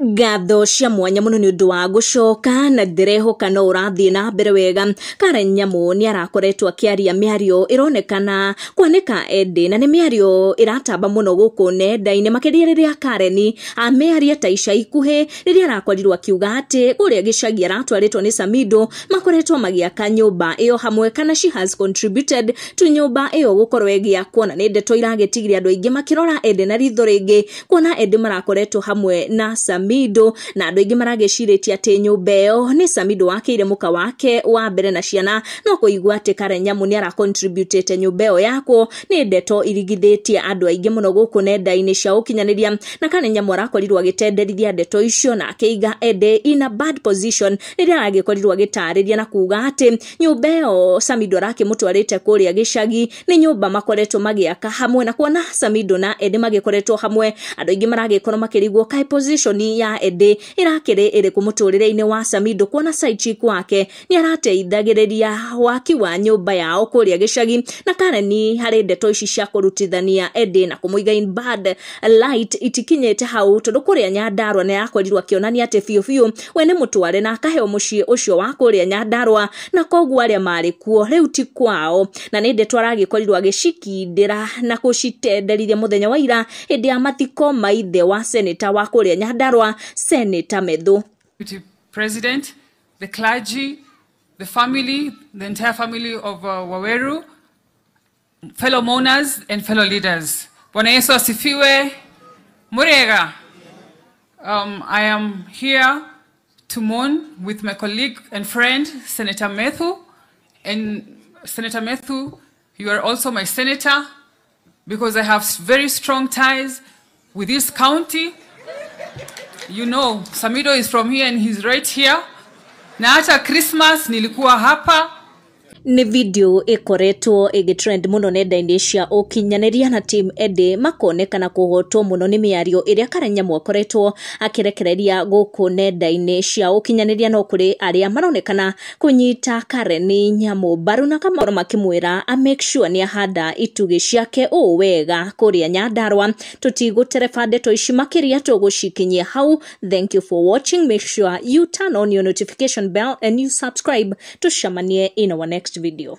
Gatho cia mwanya muno ni undu wa gucoka na ndirehoka no urathie na mbere wega. Karen Nyamu ni arakoretwo akiaria miario ironekana kwanika Edday na ni miario iratamba muno guku nenda-ini makiria riria Karen amearia ta ica ikuhe riria arakorirwo akiuga ati uria gicagi aratwaritwo ni Samido makoretwo magiaka nyumba iyo hamwe kana she has contributed to nyumba iyo gukorwo igiakwo na ni ndeto iragetigiria andu aingi makirora Edday na ritho ringi kuona Edday marakoretwo hamwe na Samido na andu aingi marageciritie ati nyumba iyo ni Samido wakeire muka wake wa mbere na ciana no kuigua ati Karen Nyamu ni ara contribute nyumba iyo yako ni ndeto irigithitie andu aingi muno guku nenda-ini cia ukinyaniria na Karen Nyamu arakorirwo agitenderithia ndeto icio na akiiga Edday in a bad position riria aragikorirwo agitariria na kuga ati nyumba iyo Samido arakimutwarite kuria gicagi ni nyumba makoretwo magiaka hamwe na kuona Samido na Edday magikoretwo hamwe andu aingi maragikorwo makirigwo kai position ya Edday irakire iri kumuturire-ini wa Samido kuona side chick wake ni arateithagiriria waki wa nyumba yao kuria gicagi na Karen hari ndeto ici cia kurutithania Edday na kumuiga in bad light itikinyete hau tondu kuria Nyandarua ni yakorirwo akionania ati fiu we ni mutware na akaheo mucii ucio wa kuria Nyandarua na koguo aria mari kuo riu ti kwao na ni ndeto aragikorirwo agicikindira na gucitenderithia muthenya wa ira hindi ya mathiko maithe wa senator wa kuria Nyandarua Senator Medhu. President, the clergy, the family, the entire family of Waweru, fellow mourners and fellow leaders. Bwana Yesu asifiwe. Murega. I am here to mourn with my colleague and friend, Senator Medhu. And Senator Medhu, you are also my senator because I have very strong ties with this county. You know, Samido is from here and he's right here. Na hata Christmas nilikuwa hapa. Ni video ikoretwo igitrend muno nenda-ini cia ukinyaniria na team Edday makonekana kuhotwo muno ni miario iria Karen Nyamu akoretwo akirekereria guku nenda-ini cia ukinyaniria no kuri aria maronekana kunyita Karen Nyamu baru na kama makimwira a make sure ni ahanda itugi ciake o wega kuria Nyandarua tutigutereba ndeto ici makiria tugucikinyia hau. Thank you for watching. Make sure you turn on your notification bell and you subscribe to Shamanie in our next video.